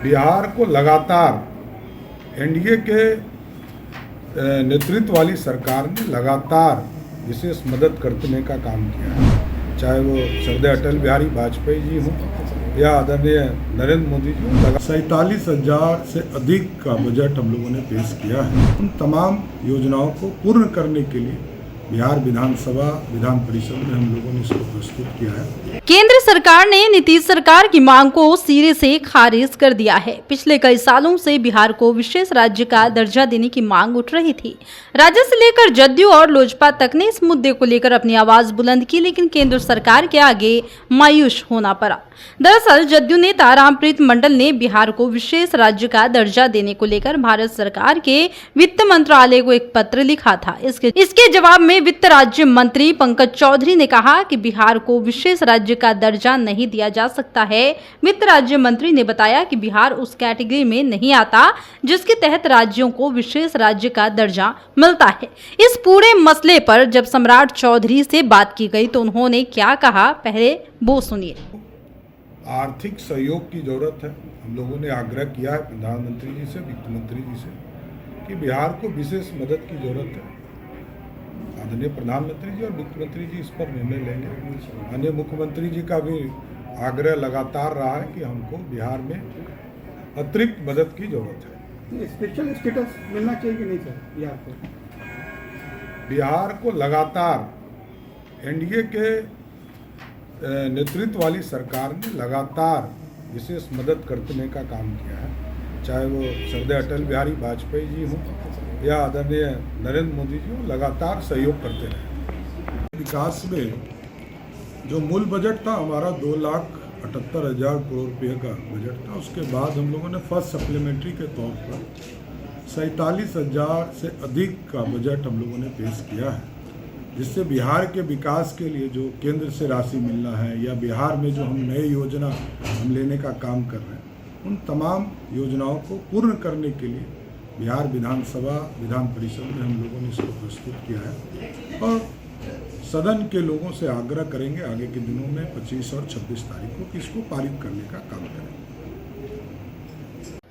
बिहार को लगातार एनडीए के नेतृत्व वाली सरकार ने लगातार विशेष मदद करने का काम किया है, चाहे वो श्रद्धेय अटल बिहारी वाजपेयी जी हों या आदरणीय नरेंद्र मोदी जी हों। 47,000 से अधिक का बजट हम लोगों ने पेश किया है। उन तमाम योजनाओं को पूर्ण करने के लिए बिहार विधानसभा विधान परिषद में हम लोगों ने इसको प्रस्तुत किया है। केंद्र सरकार ने नीतीश सरकार की मांग को सिरे से खारिज कर दिया है। पिछले कई सालों से बिहार को विशेष राज्य का दर्जा देने की मांग उठ रही थी। राज्य से लेकर जदयू और लोजपा तक ने इस मुद्दे को लेकर अपनी आवाज बुलंद की, लेकिन केंद्र सरकार के आगे मायूस होना पड़ा। दरअसल जदयू नेता रामप्रीत मंडल ने बिहार को विशेष राज्य का दर्जा देने को लेकर भारत सरकार के वित्त मंत्रालय को एक पत्र लिखा था। इसके जवाब में वित्त राज्य मंत्री पंकज चौधरी ने कहा कि बिहार को विशेष राज्य का दर्जा नहीं दिया जा सकता है। वित्त राज्य मंत्री ने बताया कि बिहार उस कैटेगरी में नहीं आता जिसके तहत राज्यों को विशेष राज्य का दर्जा मिलता है। इस पूरे मसले पर जब सम्राट चौधरी से बात की गई तो उन्होंने क्या कहा, पहले वो सुनिए। आर्थिक सहयोग की जरूरत है। हम लोगों ने आग्रह किया है प्रधानमंत्री जी से, वित्त मंत्री जी से कि बिहार को विशेष मदद की जरूरत है। आदरणीय प्रधानमंत्री जी और वित्त मंत्री जी इस पर निर्णय लेंगे। माननीय मुख्यमंत्री जी का भी आग्रह लगातार रहा है कि हमको बिहार में अतिरिक्त मदद की जरूरत है। स्पेशल स्टेटस मिलना चाहिए कि नहीं सर बिहार को? बिहार को लगातार एनडीए के नेतृत्व वाली सरकार ने लगातार विशेष मदद करने का काम किया है, चाहे वो श्रद्धेय अटल बिहारी वाजपेयी जी हों या आदरणीय नरेंद्र मोदी जी हों, लगातार सहयोग करते रहे। विकास में जो मूल बजट था हमारा 2,78,000 करोड़ रुपये का बजट था। उसके बाद हम लोगों ने फर्स्ट सप्लीमेंट्री के तौर पर 47,000 से अधिक का बजट हम लोगों ने पेश किया है, जिससे बिहार के विकास के लिए जो केंद्र से राशि मिलना है या बिहार में जो हम नए योजना हम लेने का काम कर रहे हैं, उन तमाम योजनाओं को पूर्ण करने के लिए बिहार विधानसभा विधान परिषद में हम लोगों ने इसको प्रस्तुत किया है और सदन के लोगों से आग्रह करेंगे आगे के दिनों में 25 और 26 तारीख को कि इसको पारित करने का काम करें।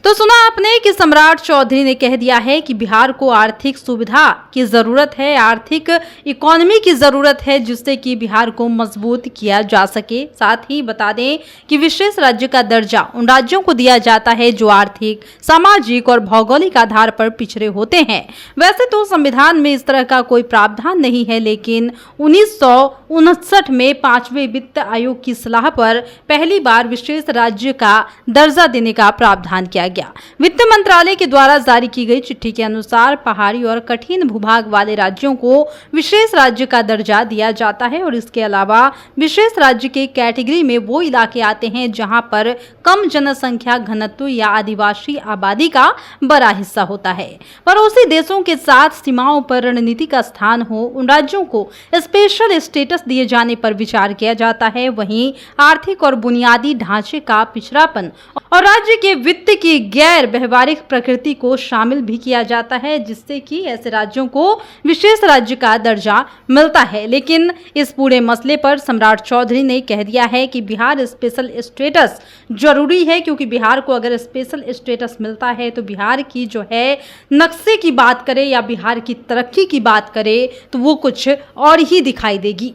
तो सुना आपने कि सम्राट चौधरी ने कह दिया है कि बिहार को आर्थिक सुविधा की जरूरत है, आर्थिक इकोनॉमी की जरूरत है, जिससे कि बिहार को मजबूत किया जा सके। साथ ही बता दें कि विशेष राज्य का दर्जा उन राज्यों को दिया जाता है जो आर्थिक, सामाजिक और भौगोलिक आधार पर पिछड़े होते हैं। वैसे तो संविधान में इस तरह का कोई प्रावधान नहीं है, लेकिन 1959 में 5वें वित्त आयोग की सलाह पर पहली बार विशेष राज्य का दर्जा देने का प्रावधान किया गया। वित्त मंत्रालय के द्वारा जारी की गई चिट्ठी के अनुसार पहाड़ी और कठिन भूभाग वाले राज्यों को विशेष राज्य का दर्जा दिया जाता है और इसके अलावा विशेष राज्य के कैटेगरी में वो इलाके आते हैं जहां पर कम जनसंख्या घनत्व या आदिवासी आबादी का बड़ा हिस्सा होता है। पड़ोसी देशों के साथ सीमाओं पर रणनीति का स्थान हो, उन राज्यों को स्पेशल स्टेटस दिए जाने पर विचार किया जाता है। वहीं आर्थिक और बुनियादी ढांचे का पिछड़ापन और राज्य के वित्त की गैर व्यवहारिक प्रकृति को शामिल भी किया जाता है, जिससे कि ऐसे राज्यों को विशेष राज्य का दर्जा मिलता है। लेकिन इस पूरे मसले पर सम्राट चौधरी ने कह दिया है कि बिहार स्पेशल स्टेटस जरूरी है, क्योंकि बिहार को अगर स्पेशल स्टेटस मिलता है तो बिहार की जो है नक्शे की बात करें या बिहार की तरक्की की बात करें तो वो कुछ और ही दिखाई देगी।